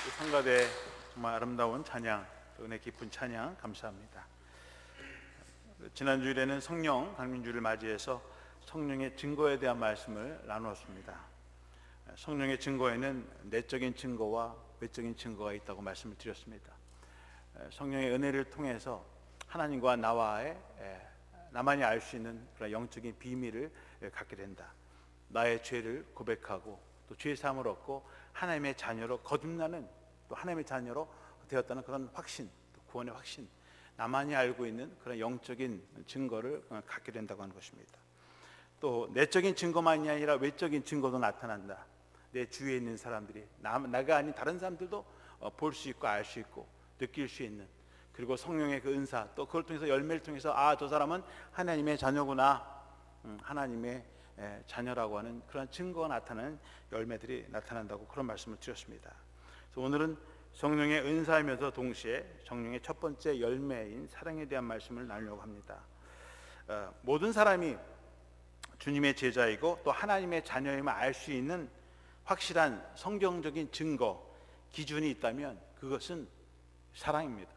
성가대 정말 아름다운 찬양, 은혜 깊은 찬양 감사합니다. 지난 주일에는 성령 강림주를 맞이해서 성령의 증거에 대한 말씀을 나누었습니다. 성령의 증거에는 내적인 증거와 외적인 증거가 있다고 말씀을 드렸습니다. 성령의 은혜를 통해서 하나님과 나만이 알 수 있는 그런 영적인 비밀을 갖게 된다. 나의 죄를 고백하고 또 죄 사함을 얻고 하나님의 자녀로 거듭나는, 또 하나님의 자녀로 되었다는 그런 확신, 또 구원의 확신, 나만이 알고 있는 그런 영적인 증거를 갖게 된다고 하는 것입니다. 또 내적인 증거만이 아니라 외적인 증거도 나타난다. 내 주위에 있는 사람들이 나가 아닌 다른 사람들도 볼 수 있고 알 수 있고 느낄 수 있는, 그리고 성령의 그 은사, 또 그걸 통해서 열매를 통해서 저 사람은 하나님의 자녀구나, 하나님의 자녀라고 하는 그런 증거가 나타나는 열매들이 나타난다고 그런 말씀을 드렸습니다. 그래서 오늘은 성령의 은사이면서 동시에 성령의 첫 번째 열매인 사랑에 대한 말씀을 나누려고 합니다. 모든 사람이 주님의 제자이고 또 하나님의 자녀임을 알 수 있는 확실한 성경적인 증거, 기준이 있다면 그것은 사랑입니다.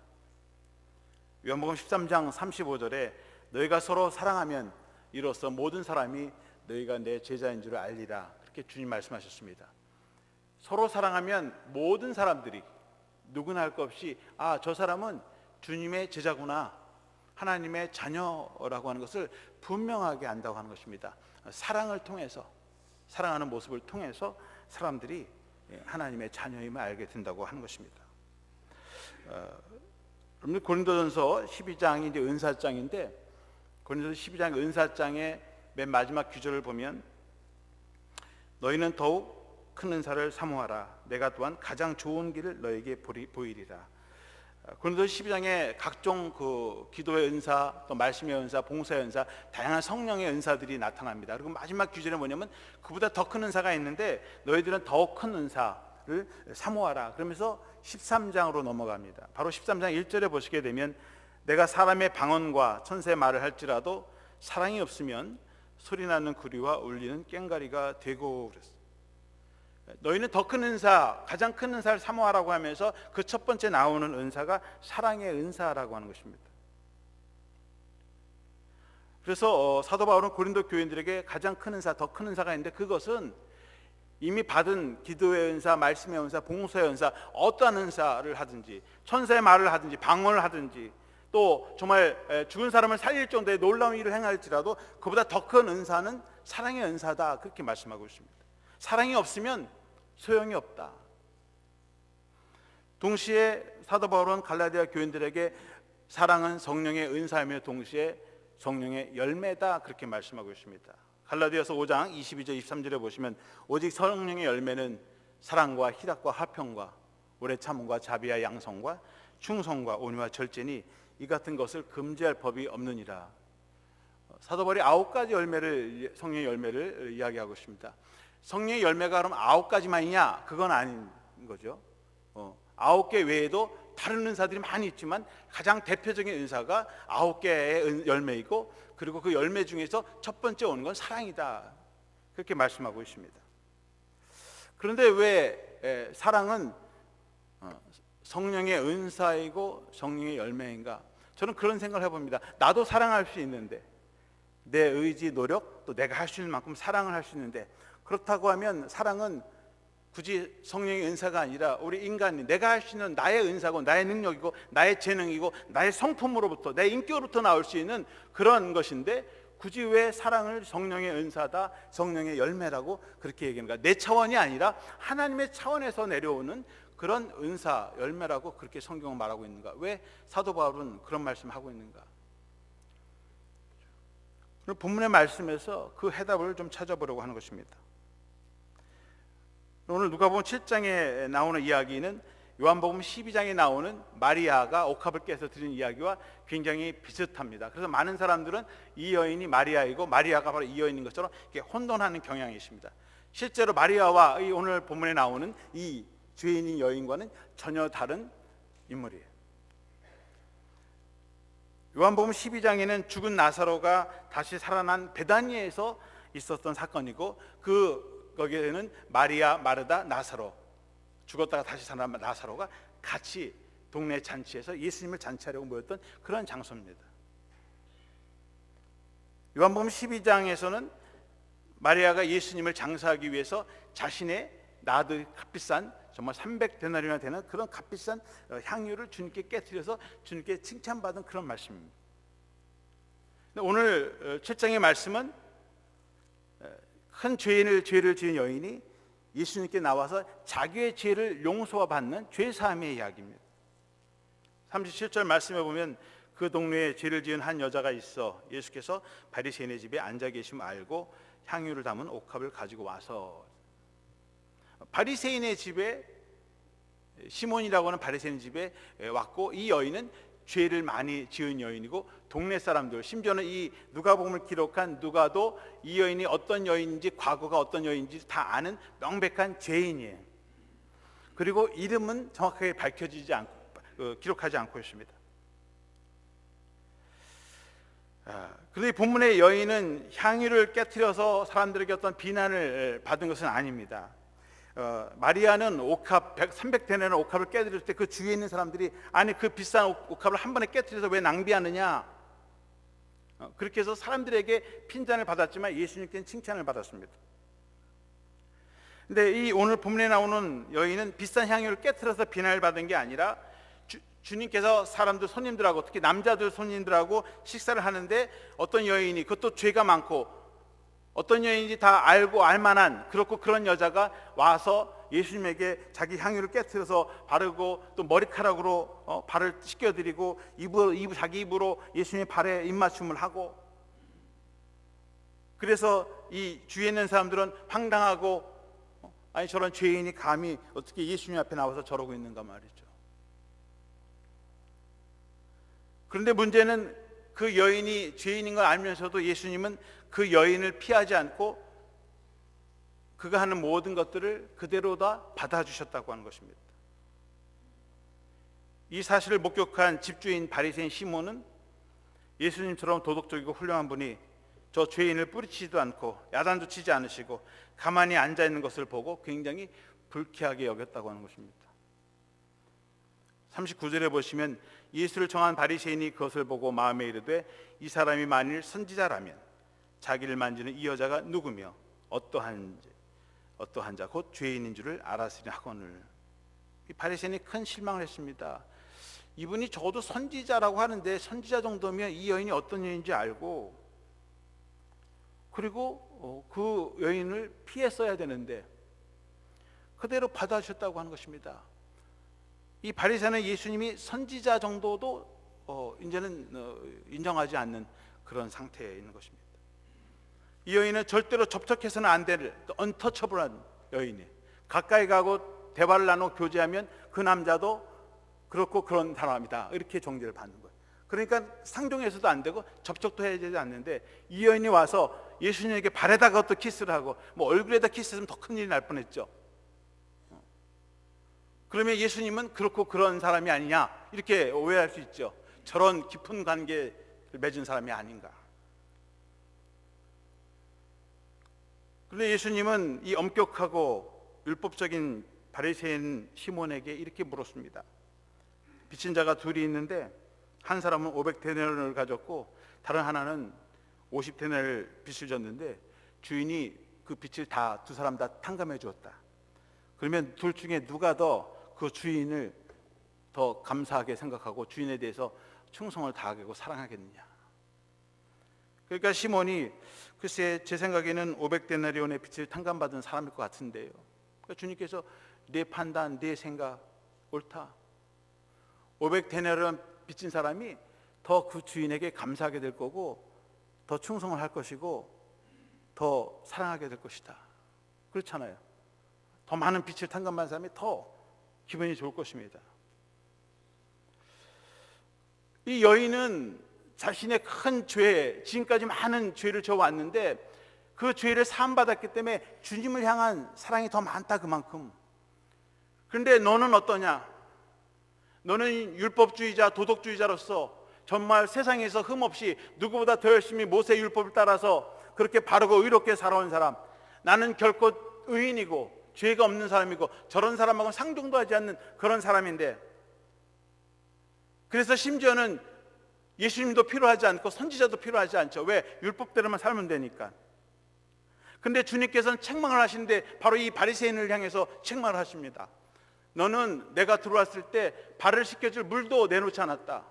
요한복음 13장 35절에 너희가 서로 사랑하면 이로써 모든 사람이 너희가 내 제자인 줄 알리라, 그렇게 주님 말씀하셨습니다. 서로 사랑하면 모든 사람들이 누구나 할 것 없이 저 사람은 주님의 제자구나, 하나님의 자녀라고 하는 것을 분명하게 안다고 하는 것입니다. 사랑을 통해서, 사랑하는 모습을 통해서 사람들이 하나님의 자녀임을 알게 된다고 하는 것입니다. 여러분, 고린도전서 12장이 이제 은사장인데, 고린도전서 12장 은사장의 맨 마지막 구절을 보면 너희는 더욱 큰 은사를 사모하라. 내가 또한 가장 좋은 길을 너에게 보이리라. 고린도서 12장에 각종 그 기도의 은사, 또 말씀의 은사, 봉사의 은사, 다양한 성령의 은사들이 나타납니다. 그리고 마지막 구절은 뭐냐면 그보다 더 큰 은사가 있는데 너희들은 더 큰 은사를 사모하라. 그러면서 13장으로 넘어갑니다. 바로 13장 1절에 보시게 되면 내가 사람의 방언과 천사의 말을 할지라도 사랑이 없으면 소리나는 구리와 울리는 꽹과리가 되고 그랬어요. 너희는 더 큰 은사, 가장 큰 은사를 사모하라고 하면서 그 첫 번째 나오는 은사가 사랑의 은사라고 하는 것입니다. 그래서 사도 바울은 고린도 교인들에게 가장 큰 은사, 더 큰 은사가 있는데 그것은 이미 받은 기도의 은사, 말씀의 은사, 봉사의 은사, 어떠한 은사를 하든지, 천사의 말을 하든지, 방언을 하든지, 또 정말 죽은 사람을 살릴 정도의 놀라운 일을 행할지라도 그보다 더 큰 은사는 사랑의 은사다, 그렇게 말씀하고 있습니다. 사랑이 없으면 소용이 없다. 동시에 사도 바울은 갈라디아 교인들에게 사랑은 성령의 은사이며 동시에 성령의 열매다, 그렇게 말씀하고 있습니다. 갈라디아서 5장 22절 23절에 보시면 오직 성령의 열매는 사랑과 희락과 화평과 오래 참음과 자비와 양성과 충성과 온유와 절제니 이 같은 것을 금지할 법이 없느니라. 사도 바울이 9가지 열매를, 성령의 열매를 이야기하고 있습니다. 성령의 열매가 그럼 9가지만이냐? 그건 아닌 거죠. 9개 외에도 다른 은사들이 많이 있지만 가장 대표적인 은사가 9개의 열매이고, 그리고 그 열매 중에서 첫 번째 오는 건 사랑이다, 그렇게 말씀하고 있습니다. 그런데 왜 사랑은 성령의 은사이고 성령의 열매인가? 저는 그런 생각을 해봅니다. 나도 사랑할 수 있는데, 내 의지, 노력, 또 내가 할 수 있는 만큼 사랑을 할 수 있는데, 그렇다고 하면 사랑은 굳이 성령의 은사가 아니라 우리 인간이 내가 할 수 있는 나의 은사고 나의 능력이고 나의 재능이고 나의 성품으로부터, 내 인격으로부터 나올 수 있는 그런 것인데, 굳이 왜 사랑을 성령의 은사다, 성령의 열매라고 그렇게 얘기하는가? 내 차원이 아니라 하나님의 차원에서 내려오는 그런 은사, 열매라고 그렇게 성경은 말하고 있는가? 왜 사도 바울은 그런 말씀을 하고 있는가? 본문의 말씀에서 그 해답을 좀 찾아보려고 하는 것입니다. 오늘 누가복음 7장에 나오는 이야기는 요한복음 12장에 나오는 마리아가 옥합을 깨서 드린 이야기와 굉장히 비슷합니다. 그래서 많은 사람들은 이 여인이 마리아이고 마리아가 바로 이 여인인 것처럼 이렇게 혼돈하는 경향이 있습니다. 실제로 마리아와 이 오늘 본문에 나오는 이 죄인인 여인과는 전혀 다른 인물이에요. 요한복음 12장에는 죽은 나사로가 다시 살아난 베다니에서 있었던 사건이고, 거기에는 마리아, 마르다, 나사로, 죽었다가 다시 살아난 나사로가 같이 동네 잔치에서 예수님을 잔치하려고 모였던 그런 장소입니다. 요한복음 12장에서는 마리아가 예수님을 장사하기 위해서 자신의 나드 값비싼 정말 300데나리온이나 되는 그런 값비싼 향유를 주님께 깨뜨려서 주님께 칭찬받은 그런 말씀입니다. 오늘 7장의 말씀은 큰 죄를 지은 여인이 예수님께 나와서 자기의 죄를 용서받는 죄사함의 이야기입니다. 37절 말씀에 보면 그 동네에 죄를 지은 한 여자가 있어 예수께서 바리새인의 집에 앉아 계심 알고 향유를 담은 옥합을 가지고 와서, 바리새인의 집에, 시몬이라고 하는 바리새인 집에 왔고, 이 여인은 죄를 많이 지은 여인이고 동네 사람들, 심지어는 이 누가복음을 기록한 누가도 이 여인이 어떤 여인인지, 과거가 어떤 여인인지 다 아는 명백한 죄인이에요. 그리고 이름은 정확하게 밝혀지지 않고 기록하지 않고 있습니다. 그런데 본문의 여인은 향유를 깨뜨려서 사람들에게 어떤 비난을 받은 것은 아닙니다. 마리아는 옥합 300데나리온 옥합을 깨뜨릴 때 그 주위에 있는 사람들이 아니 그 비싼 옥합을 한 번에 깨뜨려서 왜 낭비하느냐, 그렇게 해서 사람들에게 핀잔을 받았지만 예수님께는 칭찬을 받았습니다. 근데 이 오늘 본문에 나오는 여인은 비싼 향유를 깨뜨려서 비난을 받은 게 아니라 주님께서 사람들, 손님들하고, 특히 남자들 손님들하고 식사를 하는데 어떤 여인이, 그것도 죄가 많고 어떤 여인인지 다 알고 알만한 그런 여자가 와서 예수님에게 자기 향유를 깨뜨려서 바르고 또 머리카락으로 발을 씻겨드리고 자기 입으로 예수님의 발에 입맞춤을 하고, 그래서 이 주위에 있는 사람들은 황당하고 아니 저런 죄인이 감히 어떻게 예수님 앞에 나와서 저러고 있는가 말이죠. 그런데 문제는 그 여인이 죄인인 걸 알면서도 예수님은 그 여인을 피하지 않고 그가 하는 모든 것들을 그대로 다 받아주셨다고 하는 것입니다. 이 사실을 목격한 집주인 바리새인 시몬은 예수님처럼 도덕적이고 훌륭한 분이 저 죄인을 뿌리치지도 않고 야단도 치지 않으시고 가만히 앉아있는 것을 보고 굉장히 불쾌하게 여겼다고 하는 것입니다. 39절에 보시면 예수를 청한 바리새인이 그것을 보고 마음에 이르되 이 사람이 만일 선지자라면 자기를 만지는 이 여자가 누구며 어떠한 자 곧 죄인인 줄을 알았으리 하거늘. 이 바리새인이 큰 실망을 했습니다. 이분이 적어도 선지자라고 하는데 선지자 정도면 이 여인이 어떤 여인인지 알고 그리고 그 여인을 피했어야 되는데 그대로 받아주셨다고 하는 것입니다. 이 바리새인은 예수님이 선지자 정도도 이제는 인정하지 않는 그런 상태에 있는 것입니다. 이 여인은 절대로 접촉해서는 안 될 언터처블한 여인이, 가까이 가고 대화를 나누고 교제하면 그 남자도 그렇고 그런 사람이다 이렇게 정죄를 받는 거예요. 그러니까 상종해서도 안 되고 접촉도 해야 되지 않는데 이 여인이 와서 예수님에게 발에다가 또 키스를 하고 뭐 얼굴에다 키스했으면 더 큰일이 날 뻔했죠. 그러면 예수님은 그렇고 그런 사람이 아니냐 이렇게 오해할 수 있죠. 저런 깊은 관계를 맺은 사람이 아닌가. 그런데 예수님은 이 엄격하고 율법적인 바리새인 시몬에게 이렇게 물었습니다. 빚진 자가 둘이 있는데 한 사람은 500데나리온을 가졌고 다른 하나는 50데나리온을 빚을 졌는데 주인이 그 빚을 다 두 사람 다 탕감해 주었다. 그러면 둘 중에 누가 더 그 주인을 더 감사하게 생각하고 주인에 대해서 충성을 다하고 사랑하겠느냐. 그러니까 시몬이 글쎄 제 생각에는 500데나리온의 빚을 탕감받은 사람일 것 같은데요. 그러니까 주님께서 내 판단, 내 생각 옳다. 500데나리온 빚진 사람이 더 그 주인에게 감사하게 될 거고 더 충성을 할 것이고 더 사랑하게 될 것이다. 그렇잖아요. 더 많은 빚을 탕감받은 사람이 더 기분이 좋을 것입니다. 이 여인은 자신의 큰 죄, 지금까지 많은 죄를 져왔는데 그 죄를 사함받았기 때문에 주님을 향한 사랑이 더 많다 그만큼. 그런데 너는 어떠냐? 너는 율법주의자, 도덕주의자로서 정말 세상에서 흠없이 누구보다 더 열심히 모세 율법을 따라서 그렇게 바르고 의롭게 살아온 사람, 나는 결코 의인이고 죄가 없는 사람이고 저런 사람하고는 상종도 하지 않는 그런 사람인데, 그래서 심지어는 예수님도 필요하지 않고 선지자도 필요하지 않죠. 왜? 율법대로만 살면 되니까. 근데 주님께서는 책망을 하시는데 바로 이 바리새인을 향해서 책망을 하십니다. 너는 내가 들어왔을 때 발을 씻겨줄 물도 내놓지 않았다.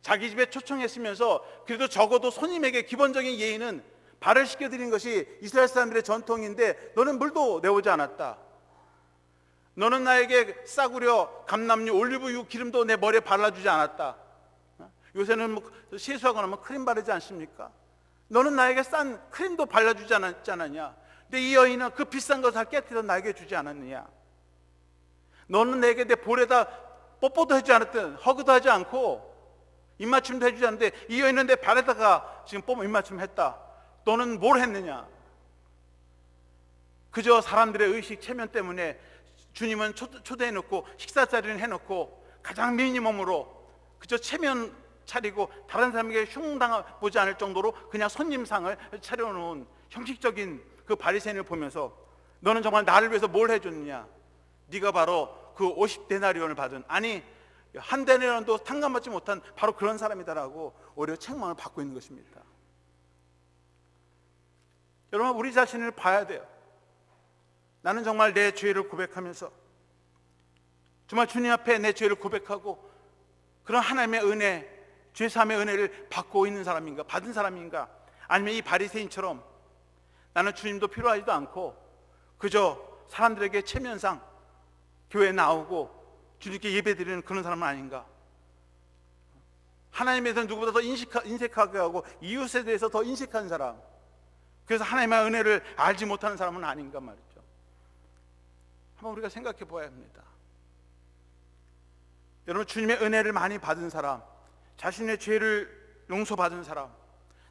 자기 집에 초청했으면서 그래도 적어도 손님에게 기본적인 예의는 발을 씻겨드리는 것이 이스라엘 사람들의 전통인데 너는 물도 내오지 않았다. 너는 나에게 싸구려 감람류 올리브유 기름도 내 머리에 발라주지 않았다. 요새는 뭐 세수하고 나면 크림 바르지 않습니까? 너는 나에게 싼 크림도 발라주지 않았냐? 근데 이 여인은 그 비싼 것을 깨뜨려 나에게 주지 않았느냐? 너는 내게 내 볼에다 뽀뽀도 하지 않았든 허그도 하지 않고 입맞춤도 해주지 않는데 이 여인은 내 발에다가 지금 뽀뽀 입맞춤 했다. 너는 뭘 했느냐? 그저 사람들의 의식 체면 때문에 주님은 초대해놓고 식사 자리는 해놓고 가장 미니멈으로 그저 체면 차리고 다른 사람에게 흉당보지 않을 정도로 그냥 손님상을 차려놓은 형식적인 그 바리새인을 보면서 너는 정말 나를 위해서 뭘 해줬느냐? 네가 바로 그 50데나리온을 받은, 아니 한 데나리온도 탕감받지 못한 바로 그런 사람이다라고 오히려 책망을 받고 있는 것입니다. 여러분, 우리 자신을 봐야 돼요. 나는 정말 내 죄를 고백하면서 정말 주님 앞에 내 죄를 고백하고 그런 하나님의 은혜, 죄사함의 은혜를 받고 있는 사람인가, 받은 사람인가? 아니면 이 바리새인처럼 나는 주님도 필요하지도 않고 그저 사람들에게 체면상 교회에 나오고 주님께 예배드리는 그런 사람은 아닌가? 하나님에 대해서 누구보다 더 인색하게 하고 이웃에 대해서 더 인색한 사람, 그래서 하나님의 은혜를 알지 못하는 사람은 아닌가 말이죠. 한번 우리가 생각해 보아야 합니다. 여러분, 주님의 은혜를 많이 받은 사람, 자신의 죄를 용서받은 사람,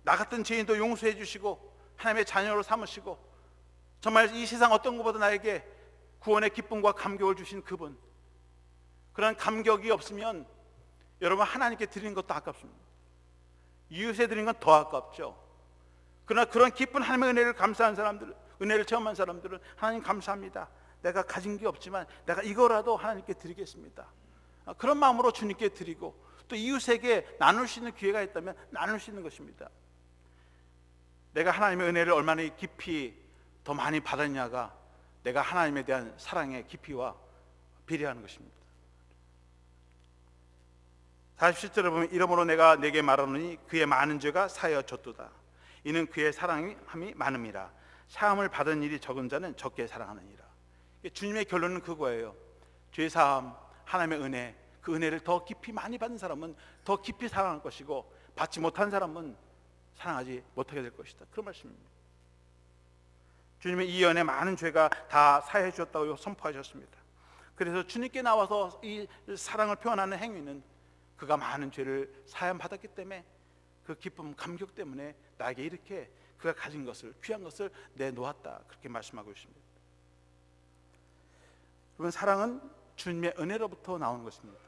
나 같은 죄인도 용서해 주시고 하나님의 자녀로 삼으시고 정말 이 세상 어떤 것보다 나에게 구원의 기쁨과 감격을 주신 그분, 그런 감격이 없으면 여러분 하나님께 드리는 것도 아깝습니다. 이웃에 드리는 건 더 아깝죠. 그러나 그런 기쁜 하나님의 은혜를 감사한 사람들, 은혜를 체험한 사람들은 하나님 감사합니다. 내가 가진 게 없지만 내가 이거라도 하나님께 드리겠습니다. 그런 마음으로 주님께 드리고 또 이웃에게 나눌 수 있는 기회가 있다면 나눌 수 있는 것입니다. 내가 하나님의 은혜를 얼마나 깊이 더 많이 받았냐가 내가 하나님에 대한 사랑의 깊이와 비례하는 것입니다. 47절에 보면 이러므로 내가 내게 말하노니 그의 많은 죄가 사하여졌도다. 이는 그의 사랑함이 많음이라. 사함을 받은 일이 적은 자는 적게 사랑하느니라. 주님의 결론은 그거예요. 죄사함, 하나님의 은혜, 그 은혜를 더 깊이 많이 받은 사람은 더 깊이 사랑할 것이고 받지 못한 사람은 사랑하지 못하게 될 것이다. 그런 말씀입니다. 주님의 이 연에 많은 죄가 다 사해 주셨다고 선포하셨습니다. 그래서 주님께 나와서 이 사랑을 표현하는 행위는 그가 많은 죄를 사함 받았기 때문에 그 기쁨, 감격 때문에 나에게 이렇게 그가 가진 것을, 귀한 것을 내놓았다, 그렇게 말씀하고 있습니다. 여러분, 사랑은 주님의 은혜로부터 나오는 것입니다.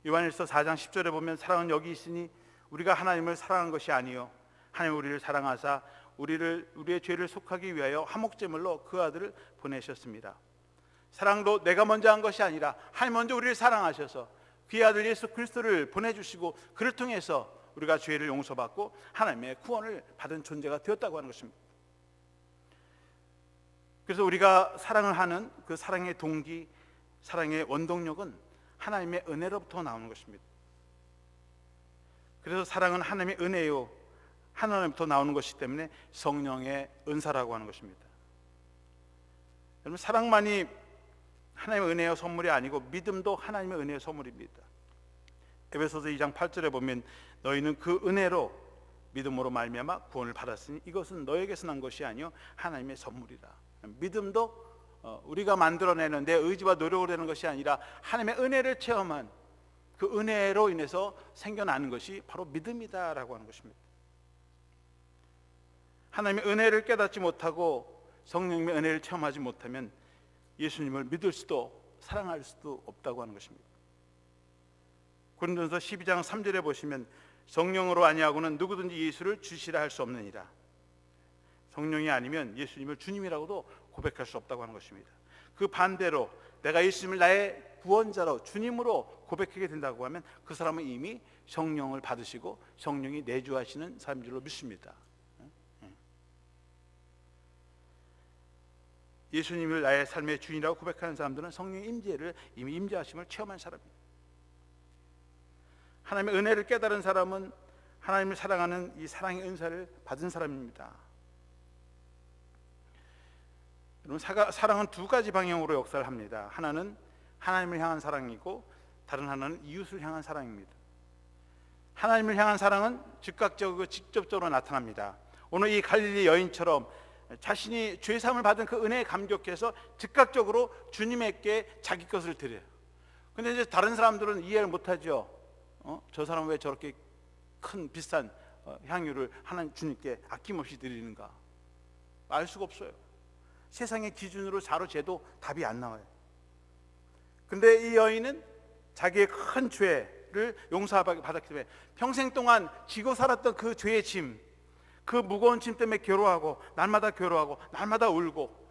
요한일서 4장 10절에 보면 사랑은 여기 있으니 우리가 하나님을 사랑한 것이 아니요 하나님 우리를 사랑하사 우리의 죄를 속하기 위하여 화목제물로 그 아들을 보내셨습니다. 사랑도 내가 먼저 한 것이 아니라 하나님 먼저 우리를 사랑하셔서 그의 아들 예수 그리스도를 보내주시고 그를 통해서 우리가 죄를 용서받고 하나님의 구원을 받은 존재가 되었다고 하는 것입니다. 그래서 우리가 사랑을 하는 그 사랑의 동기, 사랑의 원동력은 하나님의 은혜로부터 나오는 것입니다. 그래서 사랑은 하나님의 은혜요, 하나님부터 나오는 것이기 때문에 성령의 은사라고 하는 것입니다. 여러분, 사랑만이 하나님의 은혜의 선물이 아니고 믿음도 하나님의 은혜의 선물입니다. 에베소서 2장 8절에 보면 너희는 그 은혜로 믿음으로 말미암아 구원을 받았으니 이것은 너에게서 난 것이 아니요 하나님의 선물이라. 믿음도 우리가 만들어내는 내 의지와 노력으로 되는 것이 아니라 하나님의 은혜를 체험한 그 은혜로 인해서 생겨나는 것이 바로 믿음이다라고 하는 것입니다. 하나님의 은혜를 깨닫지 못하고 성령님의 은혜를 체험하지 못하면 예수님을 믿을 수도 사랑할 수도 없다고 하는 것입니다. 고린도전서 12장 3절에 보시면 성령으로 아니하고는 누구든지 예수를 주시라 할 수 없느니라. 성령이 아니면 예수님을 주님이라고도 고백할 수 없다고 하는 것입니다. 그 반대로 내가 예수님을 나의 구원자로 주님으로 고백하게 된다고 하면 그 사람은 이미 성령을 받으시고 성령이 내주하시는 사람인 줄로 믿습니다. 예수님을 나의 삶의 주인이라고 고백하는 사람들은 성령의 임재를 이미 임재하심을 체험한 사람입니다. 하나님의 은혜를 깨달은 사람은 하나님을 사랑하는 이 사랑의 은사를 받은 사람입니다. 여러분, 사랑은 두 가지 방향으로 역사를 합니다. 하나는 하나님을 향한 사랑이고 다른 하나는 이웃을 향한 사랑입니다. 하나님을 향한 사랑은 즉각적이고 직접적으로 나타납니다. 오늘 이 갈릴리 여인처럼 자신이 죄사함을 받은 그 은혜에 감격해서 즉각적으로 주님에게 자기 것을 드려요. 근데 이제 다른 사람들은 이해를 못하죠. 저 사람은 왜 저렇게 큰 비싼 향유를 하나님 주님께 아낌없이 드리는가? 알 수가 없어요. 세상의 기준으로 자로 재도 답이 안 나와요. 근데 이 여인은 자기의 큰 죄를 용서받았기 때문에 평생 동안 지고 살았던 그 죄의 짐, 그 무거운 짐 때문에 괴로워하고 날마다 울고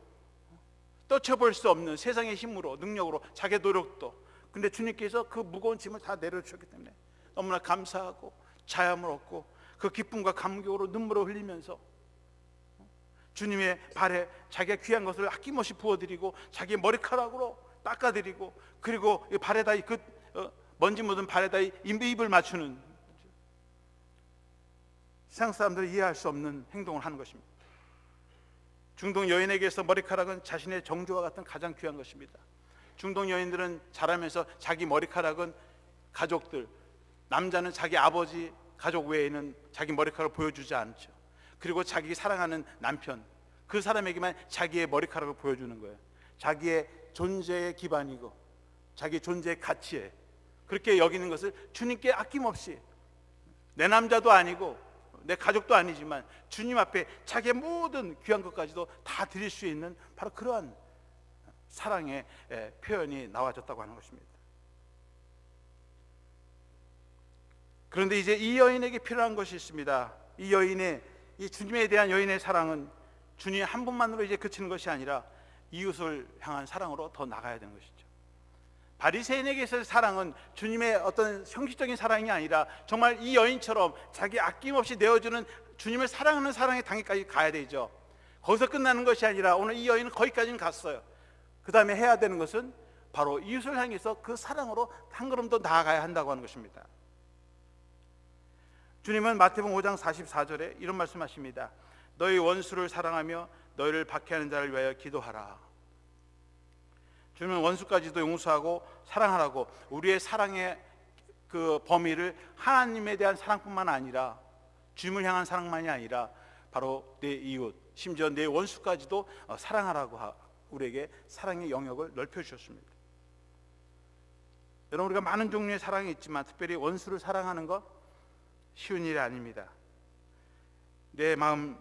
떨쳐볼 수 없는 세상의 힘으로 능력으로 자기의 노력도, 근데 주님께서 그 무거운 짐을 다 내려주셨기 때문에 너무나 감사하고 자염을 얻고 그 기쁨과 감격으로 눈물을 흘리면서 주님의 발에 자기가 귀한 것을 아낌없이 부어드리고 자기의 머리카락으로 닦아드리고 그리고 발에다 먼지 묻은 발에다 입을 맞추는, 세상 사람들이 이해할 수 없는 행동을 하는 것입니다. 중동 여인에게서 머리카락은 자신의 정조와 같은 가장 귀한 것입니다. 중동 여인들은 자라면서 자기 머리카락은 가족들, 남자는 자기 아버지 가족 외에는 자기 머리카락을 보여주지 않죠. 그리고 자기 사랑하는 남편, 그 사람에게만 자기의 머리카락을 보여주는 거예요. 자기의 존재의 기반이고 자기 존재의 가치에 그렇게 여기는 것을 주님께 아낌없이, 내 남자도 아니고 내 가족도 아니지만 주님 앞에 자기의 모든 귀한 것까지도 다 드릴 수 있는 바로 그러한 사랑의 표현이 나와졌다고 하는 것입니다. 그런데 이제 이 여인에게 필요한 것이 있습니다. 이 주님에 대한 여인의 사랑은 주님 한 분만으로 이제 그치는 것이 아니라 이웃을 향한 사랑으로 더 나가야 되는 것이죠. 바리새인에게 있어서 사랑은 주님의 어떤 형식적인 사랑이 아니라 정말 이 여인처럼 자기 아낌없이 내어주는 주님을 사랑하는 사랑의 단계까지 가야 되죠. 거기서 끝나는 것이 아니라 오늘 이 여인은 거기까지는 갔어요. 그 다음에 해야 되는 것은 바로 이웃을 향해서 그 사랑으로 한 걸음 더 나아가야 한다고 하는 것입니다. 주님은 마태복음 5장 44절에 이런 말씀하십니다. 너희 원수를 사랑하며 너희를 박해하는 자를 위하여 기도하라. 주님은 원수까지도 용서하고 사랑하라고, 우리의 사랑의 그 범위를 하나님에 대한 사랑뿐만 아니라 주님을 향한 사랑만이 아니라 바로 내 이웃, 심지어 내 원수까지도 사랑하라고 우리에게 사랑의 영역을 넓혀주셨습니다. 여러분, 우리가 많은 종류의 사랑이 있지만 특별히 원수를 사랑하는 것 쉬운 일이 아닙니다. 내 마음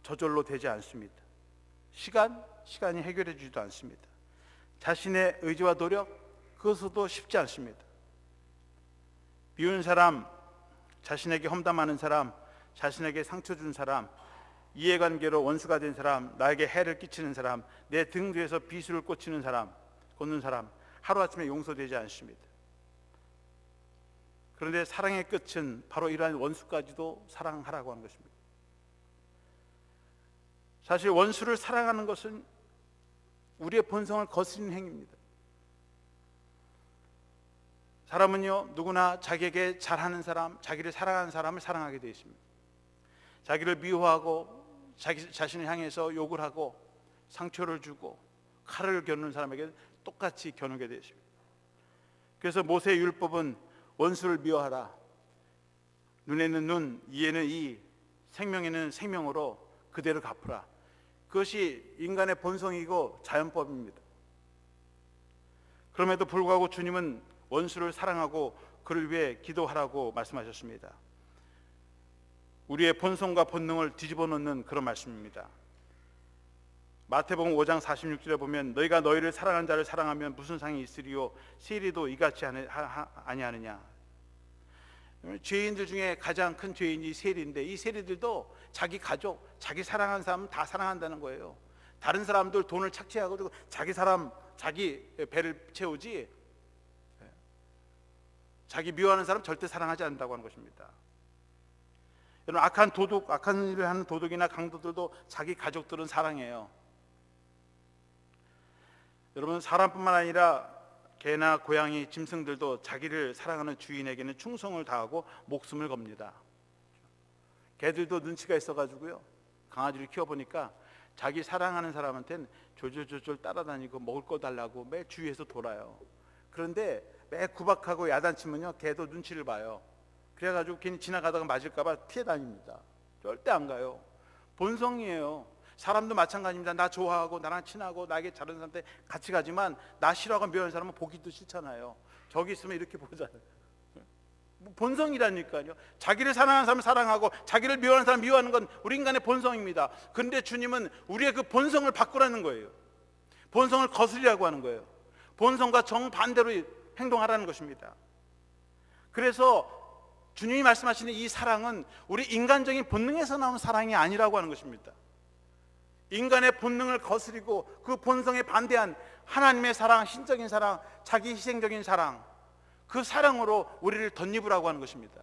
저절로 되지 않습니다. 시간이 해결해 주지도 않습니다. 자신의 의지와 노력, 그것도 쉽지 않습니다. 미운 사람, 자신에게 험담하는 사람, 자신에게 상처 준 사람, 이해관계로 원수가 된 사람, 나에게 해를 끼치는 사람, 내 등 뒤에서 비수를 꽂는 사람 하루아침에 용서되지 않습니다. 그런데 사랑의 끝은 바로 이러한 원수까지도 사랑하라고 하는 것입니다. 사실 원수를 사랑하는 것은 우리의 본성을 거스르는 행위입니다. 사람은요, 누구나 자기에게 잘하는 사람, 자기를 사랑하는 사람을 사랑하게 되어 있습니다. 자기를 미워하고 자신을 향해서 욕을 하고 상처를 주고 칼을 겨누는 사람에게 똑같이 겨누게 되어 있습니다. 그래서 모세의 율법은 원수를 미워하라, 눈에는 눈, 이에는 이, 생명에는 생명으로 그대로 갚으라. 그것이 인간의 본성이고 자연법입니다. 그럼에도 불구하고 주님은 원수를 사랑하고 그를 위해 기도하라고 말씀하셨습니다. 우리의 본성과 본능을 뒤집어 놓는 그런 말씀입니다. 마태복음 5장 46절에 보면 너희가 너희를 사랑하는 자를 사랑하면 무슨 상이 있으리요 세리도 이같이 아니하느냐. 죄인들 중에 가장 큰 죄인이 세리인데 이 세리들도 자기 가족, 자기 사랑하는 사람 다 사랑한다는 거예요. 다른 사람들 돈을 착취하고 자기 사람 자기 배를 채우지, 자기 미워하는 사람 절대 사랑하지 않는다고 하는 것입니다. 여러분, 악한 일을 하는 도둑이나 강도들도 자기 가족들은 사랑해요. 여러분, 사람뿐만 아니라 개나 고양이, 짐승들도 자기를 사랑하는 주인에게는 충성을 다하고 목숨을 겁니다. 개들도 눈치가 있어가지고요, 강아지를 키워보니까 자기 사랑하는 사람한테는 졸졸졸졸 따라다니고 먹을 거 달라고 매 주위에서 돌아요. 그런데 매 구박하고 야단치면요, 개도 눈치를 봐요. 그래가지고 괜히 지나가다가 맞을까봐 피해 다닙니다. 절대 안 가요. 본성이에요. 사람도 마찬가지입니다. 나 좋아하고 나랑 친하고 나에게 잘하는 사람한테 같이 가지만 나 싫어하고 미워하는 사람은 보기도 싫잖아요. 저기 있으면 이렇게 보잖아요. 본성이라니까요. 자기를 사랑하는 사람을 사랑하고 자기를 미워하는 사람을 미워하는 건 우리 인간의 본성입니다. 그런데 주님은 우리의 그 본성을 바꾸라는 거예요. 본성을 거스리라고 하는 거예요. 본성과 정반대로 행동하라는 것입니다. 그래서 주님이 말씀하시는 이 사랑은 우리 인간적인 본능에서 나온 사랑이 아니라고 하는 것입니다. 인간의 본능을 거스리고 그 본성에 반대한 하나님의 사랑, 신적인 사랑, 자기 희생적인 사랑, 그 사랑으로 우리를 덧입으라고 하는 것입니다.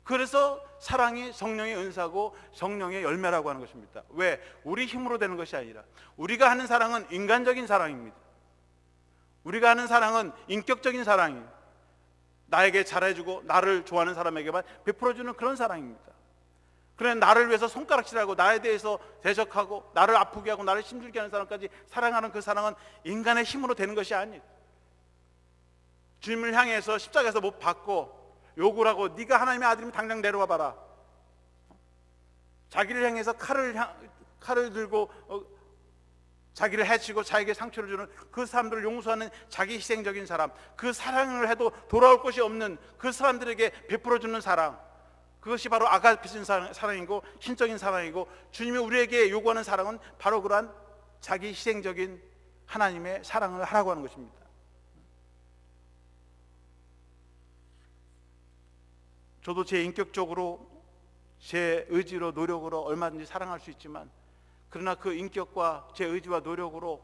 그래서 사랑이 성령의 은사고 성령의 열매라고 하는 것입니다. 왜? 우리 힘으로 되는 것이 아니라, 우리가 하는 사랑은 인간적인 사랑입니다. 우리가 하는 사랑은 인격적인 사랑이에요. 나에게 잘해주고 나를 좋아하는 사람에게만 베풀어주는 그런 사랑입니다. 그런데 나를 위해서 손가락질하고 나에 대해서 대적하고 나를 아프게 하고 나를 힘들게 하는 사람까지 사랑하는 그 사랑은 인간의 힘으로 되는 것이 아니에요. 주님을 향해서 십자가에서 못 받고 욕을 하고 네가 하나님의 아들이면 당장 내려와 봐라, 자기를 향해서 칼을 들고 자기를 해치고 자기에게 상처를 주는 그 사람들을 용서하는 자기 희생적인 사람, 그 사랑을 해도 돌아올 것이 없는 그 사람들에게 베풀어주는 사랑, 그것이 바로 아가페신 사랑이고 신적인 사랑이고, 주님이 우리에게 요구하는 사랑은 바로 그러한 자기 희생적인 하나님의 사랑을 하라고 하는 것입니다. 저도 제 인격적으로 제 의지로 노력으로 얼마든지 사랑할 수 있지만, 그러나 그 인격과 제 의지와 노력으로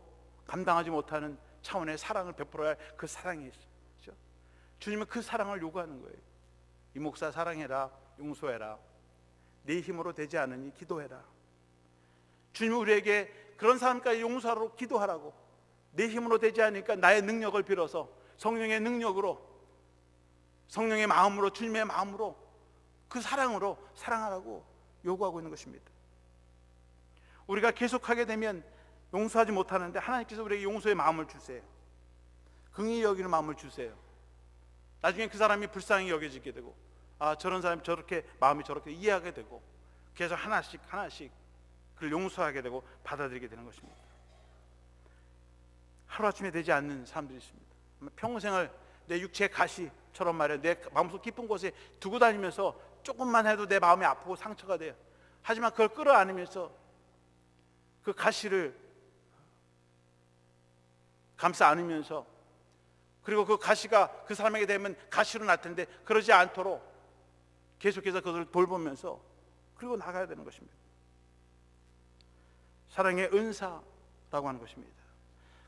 감당하지 못하는 차원의 사랑을 베풀어야 할 그 사랑이 있어요. 그렇죠? 주님은 그 사랑을 요구하는 거예요. 이 목사 사랑해라, 용서해라, 네 힘으로 되지 않으니 기도해라. 주님은 우리에게 그런 사람까지 용서하라고 기도하라고, 내 힘으로 되지 않으니까 나의 능력을 빌어서 성령의 능력으로, 성령의 마음으로, 주님의 마음으로, 그 사랑으로 사랑하라고 요구하고 있는 것입니다. 우리가 계속하게 되면 용서하지 못하는데 하나님께서 우리에게 용서의 마음을 주세요. 긍휼히 여기는 마음을 주세요. 나중에 그 사람이 불쌍히 여겨지게 되고, 아, 저런 사람이 저렇게 마음이 저렇게 이해하게 되고, 계속 하나씩 그를 용서하게 되고 받아들이게 되는 것입니다. 하루아침에 되지 않는 사람들이 있습니다. 평생을 내 육체의 가시처럼 말이야, 내 마음속 깊은 곳에 두고 다니면서 조금만 해도 내 마음이 아프고 상처가 돼요. 하지만 그걸 끌어안으면서 그 가시를 감싸 안으면서, 그리고 그 가시가 그 사람에게 되면 가시로 날 텐데 그러지 않도록 계속해서 그것을 돌보면서 그리고 나가야 되는 것입니다. 사랑의 은사라고 하는 것입니다.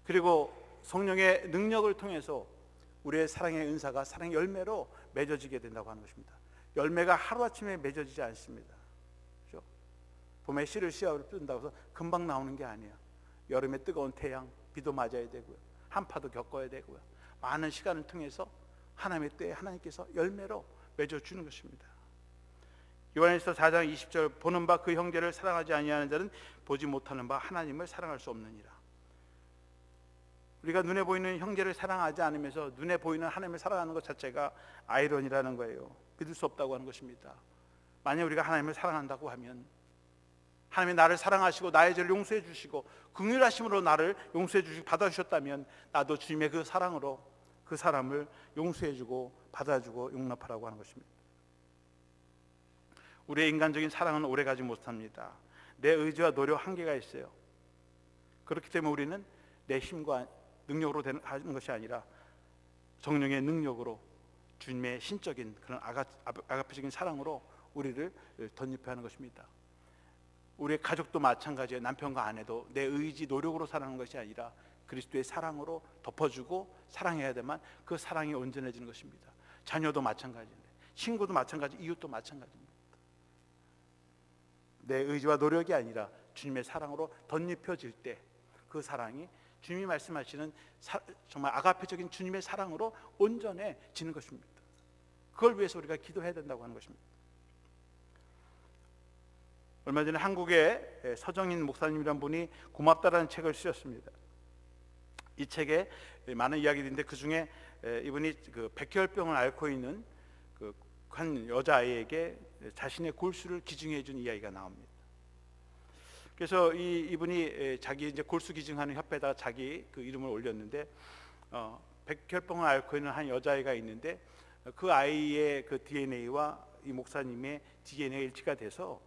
그리고 성령의 능력을 통해서 우리의 사랑의 은사가 사랑의 열매로 맺어지게 된다고 하는 것입니다. 열매가 하루아침에 맺어지지 않습니다. 그렇죠? 봄에 씨를 씨앗으로 뜯는다고 해서 금방 나오는 게 아니에요. 여름에 뜨거운 태양, 비도 맞아야 되고요, 한파도 겪어야 되고요, 많은 시간을 통해서 하나님의 때에 하나님께서 열매로 맺어주는 것입니다. 요한일서 4장 20절, 보는 바 그 형제를 사랑하지 아니하는 자는 보지 못하는 바 하나님을 사랑할 수 없느니라. 우리가 눈에 보이는 형제를 사랑하지 않으면서 눈에 보이는 하나님을 사랑하는 것 자체가 아이러니라는 거예요. 믿을 수 없다고 하는 것입니다. 만약 우리가 하나님을 사랑한다고 하면, 하나님이 나를 사랑하시고 나의 죄를 용서해 주시고 긍휼하심으로 나를 용서해 주시고 받아주셨다면, 나도 주님의 그 사랑으로 그 사람을 용서해 주고 받아주고 용납하라고 하는 것입니다. 우리의 인간적인 사랑은 오래가지 못합니다. 내 의지와 노력 한계가 있어요. 그렇기 때문에 우리는 내 힘과 능력으로 하는 것이 아니라 성령의 능력으로, 주님의 신적인 그런 아가페적인 사랑으로 우리를 덧입혀야 하는 것입니다. 우리의 가족도 마찬가지예요. 남편과 아내도 내 의지, 노력으로 사랑하는 것이 아니라 그리스도의 사랑으로 덮어주고 사랑해야 되만 그 사랑이 온전해지는 것입니다. 자녀도 마찬가지인데, 친구도 마찬가지, 이웃도 마찬가지입니다. 내 의지와 노력이 아니라 주님의 사랑으로 덧입혀질 때 그 사랑이 주님이 말씀하시는 정말 아가페적인 주님의 사랑으로 온전해지는 것입니다. 그걸 위해서 우리가 기도해야 된다고 하는 것입니다. 얼마 전에 한국의 서정인 목사님이란 분이 고맙다라는 책을 쓰셨습니다. 이 책에 많은 이야기들인데 그 중에 이분이 그 백혈병을 앓고 있는 그 한 여자아이에게 자신의 골수를 기증해 준 이야기가 나옵니다. 그래서 이분이 자기 이제 골수 기증하는 협회에다가 자기 그 이름을 올렸는데, 백혈병을 앓고 있는 한 여자아이가 있는데 그 아이의 그 DNA와 이 목사님의 DNA 일치가 돼서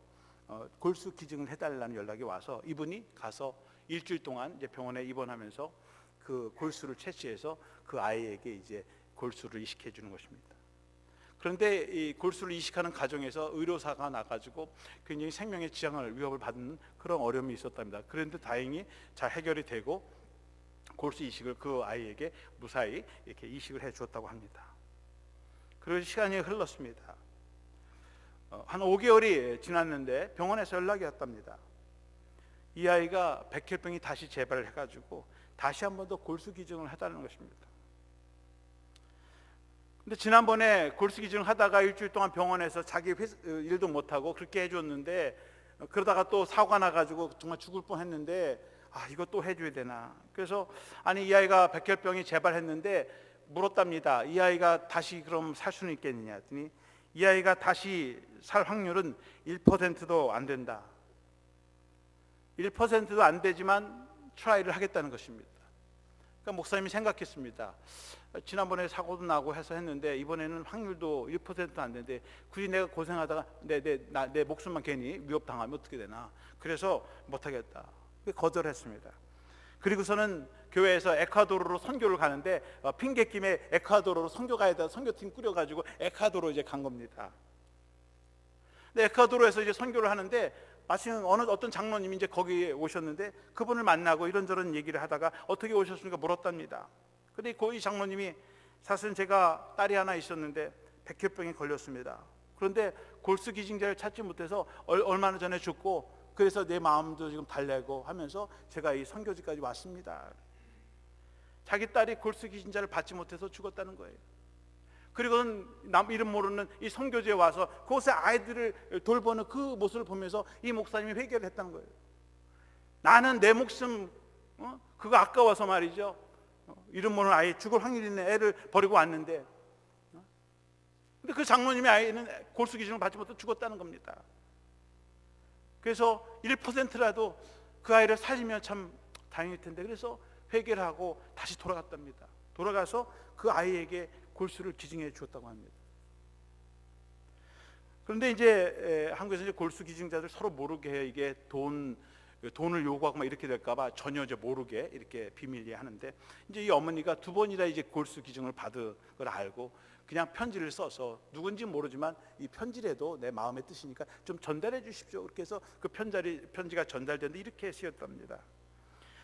골수 기증을 해달라는 연락이 와서 이분이 가서 일주일 동안 이제 병원에 입원하면서 그 골수를 채취해서 그 아이에게 이제 골수를 이식해 주는 것입니다. 그런데 이 골수를 이식하는 과정에서 의료사가 나가지고 굉장히 생명의 지장을 위협을 받는 그런 어려움이 있었답니다. 그런데 다행히 잘 해결이 되고 골수 이식을 그 아이에게 무사히 이렇게 이식을 해 주었다고 합니다. 그리고 시간이 흘렀습니다. 한 5개월이 지났는데 병원에서 연락이 왔답니다. 이 아이가 백혈병이 다시 재발을 해가지고 다시 한 번 더 골수 기증을 해달라는 것입니다. 근데 지난번에 골수 기증을 하다가 일주일 동안 병원에서 자기 일도 못하고 그렇게 해줬는데, 그러다가 또 사고가 나가지고 정말 죽을 뻔했는데 이거 또 해줘야 되나. 그래서 아니 이 아이가 백혈병이 재발했는데 물었답니다. 이 아이가 다시 그럼 살 수는 있겠느냐 했더니 이 아이가 다시 살 확률은 1%도 안 된다. 1%도 안 되지만 트라이를 하겠다는 것입니다. 그러니까 목사님이 생각했습니다. 지난번에 사고도 나고 해서 했는데 이번에는 확률도 1%도 안 되는데 굳이 내가 고생하다가 내 목숨만 괜히 위협당하면 어떻게 되나. 그래서 못하겠다. 거절했습니다. 그리고서는 교회에서 에콰도르로 선교를 가는데 핑계김에 에콰도르로 선교 가야 돼 선교팀 꾸려가지고 에콰도르로 이제 간 겁니다. 근데 에콰도르에서 이제 선교를 하는데 마침 어떤 장로님이 이제 거기에 오셨는데 그분을 만나고 이런저런 얘기를 하다가 어떻게 오셨습니까 물었답니다. 근데 이 장로님이 사실은 제가 딸이 하나 있었는데 백혈병에 걸렸습니다. 그런데 골수 기증자를 찾지 못해서 얼마나 전에 죽고 그래서 내 마음도 지금 달래고 하면서 제가 이 선교지까지 왔습니다. 자기 딸이 골수 기증자를 받지 못해서 죽었다는 거예요. 그리고는 남 이름 모르는 이 선교지에 와서 그곳에 아이들을 돌보는 그 모습을 보면서 이 목사님이 회개를 했다는 거예요. 나는 내 목숨 그거 아까워서 말이죠. 이름 모르는 아이, 죽을 확률 있는 애를 버리고 왔는데, 근데 그 장로님의 아이는 골수 기증을 받지 못해 죽었다는 겁니다. 그래서 1%라도 그 아이를 살리면 참 다행일 텐데, 그래서 회개를 하고 다시 돌아갔답니다. 돌아가서 그 아이에게 골수를 기증해 주었다고 합니다. 그런데 이제 한국에서 이제 골수 기증자들 서로 모르게 해요. 이게 돈을 요구하고 막 이렇게 될까봐 전혀 이제 모르게 이렇게 비밀리에 하는데, 이제 이 어머니가 2번이나 이제 골수 기증을 받은 걸 알고 그냥 편지를 써서 누군지 모르지만 이 편지라도 내 마음의 뜻이니까 좀 전달해 주십시오. 그렇게 해서 그 편지가 전달되는데 이렇게 쓰였답니다.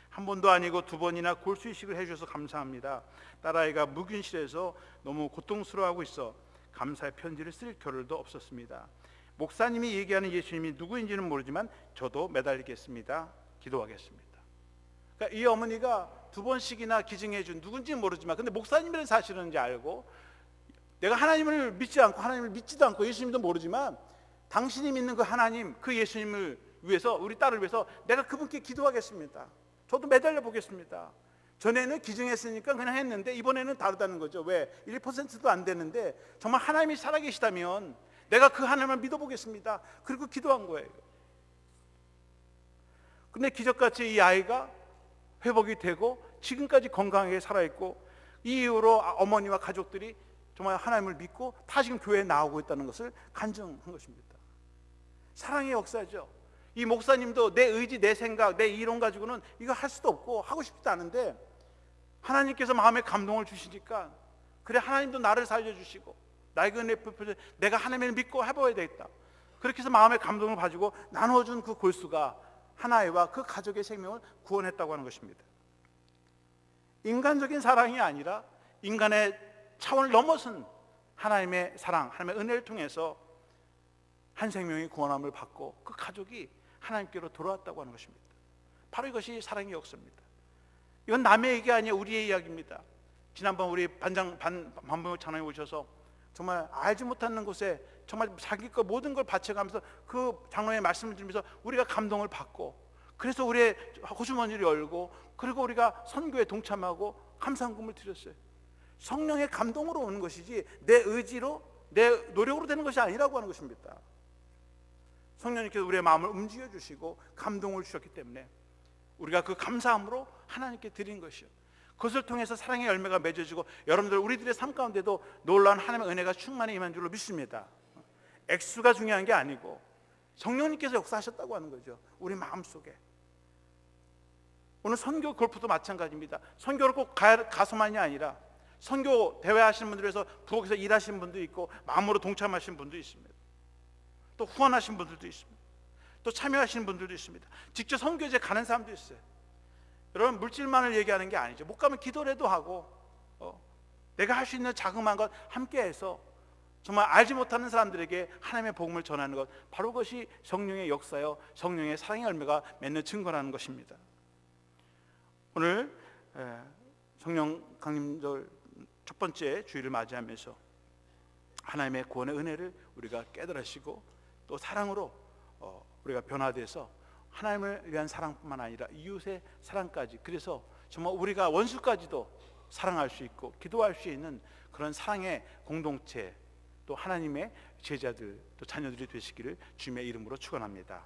한 번도 아니고 2번이나 골수 이식을 해주셔서 감사합니다. 딸아이가 무균실에서 너무 고통스러워하고 있어 감사의 편지를 쓸 겨를도 없었습니다. 목사님이 얘기하는 예수님이 누구인지는 모르지만 저도 매달리겠습니다. 기도하겠습니다. 그러니까 이 어머니가 2번씩이나 기증해 준 누군지는 모르지만 근데 목사님이라는 사실은 이제 알고, 내가 하나님을 믿지 않고 하나님을 믿지도 않고 예수님도 모르지만 당신이 믿는 그 하나님, 그 예수님을 위해서, 우리 딸을 위해서 내가 그분께 기도하겠습니다. 저도 매달려 보겠습니다. 전에는 기증했으니까 그냥 했는데 이번에는 다르다는 거죠. 왜? 1%도 안 되는데 정말 하나님이 살아계시다면 내가 그 하나님을 믿어보겠습니다. 그리고 기도한 거예요. 근데 기적같이 이 아이가 회복이 되고 지금까지 건강하게 살아있고, 이 이후로 어머니와 가족들이 정말 하나님을 믿고 다 지금 교회에 나오고 있다는 것을 간증한 것입니다. 사랑의 역사죠. 이 목사님도 내 의지, 내 생각, 내 이론 가지고는 이거 할 수도 없고 하고 싶지도 않은데 하나님께서 마음에 감동을 주시니까, 그래 하나님도 나를 살려주시고 나에게 내가 하나님을 믿고 해봐야 되겠다. 그렇게 해서 마음의 감동을 가지고 나눠준 그 골수가 한 아이와 그 가족의 생명을 구원했다고 하는 것입니다. 인간적인 사랑이 아니라 인간의 차원을 넘어선 하나님의 사랑, 하나님의 은혜를 통해서 한 생명이 구원함을 받고 그 가족이 하나님께로 돌아왔다고 하는 것입니다. 바로 이것이 사랑의 역사입니다. 이건 남의 얘기 아니에요. 우리의 이야기입니다. 지난번 우리 반부모 장로님 오셔서 정말 알지 못하는 곳에 정말 자기 거 모든 걸 바쳐가면서 그 장로의 말씀을 들으면서 우리가 감동을 받고, 그래서 우리의 호주머니를 열고, 그리고 우리가 선교에 동참하고 감사금을 드렸어요. 성령의 감동으로 오는 것이지 내 의지로 내 노력으로 되는 것이 아니라고 하는 것입니다. 성령님께서 우리의 마음을 움직여 주시고 감동을 주셨기 때문에 우리가 그 감사함으로 하나님께 드린 것이요, 그것을 통해서 사랑의 열매가 맺어지고 여러분들 우리들의 삶 가운데도 놀라운 하나님의 은혜가 충만히 임한 줄로 믿습니다. 액수가 중요한 게 아니고 성령님께서 역사하셨다고 하는 거죠. 우리 마음속에. 오늘 선교 골프도 마찬가지입니다. 선교를 꼭 가서만이 아니라 선교 대회 하시는 분들에서 부엌에서 일하시는 분도 있고 마음으로 동참하시는 분도 있습니다. 또 후원하신 분들도 있습니다. 또 참여하시는 분들도 있습니다. 직접 선교제 가는 사람도 있어요. 여러분, 물질만을 얘기하는 게 아니죠. 못 가면 기도라도 하고 내가 할 수 있는 자그마한 것 함께해서 정말 알지 못하는 사람들에게 하나님의 복음을 전하는 것, 바로 그것이 성령의 역사요, 성령의 사랑의 열매가 맺는 증거라는 것입니다. 오늘 성령 강림절 첫 번째 주일을 맞이하면서 하나님의 구원의 은혜를 우리가 깨달으시고 또 사랑으로 우리가 변화돼서 하나님을 위한 사랑뿐만 아니라 이웃의 사랑까지, 그래서 정말 우리가 원수까지도 사랑할 수 있고 기도할 수 있는 그런 사랑의 공동체, 또 하나님의 제자들, 또 자녀들이 되시기를 주님의 이름으로 축원합니다.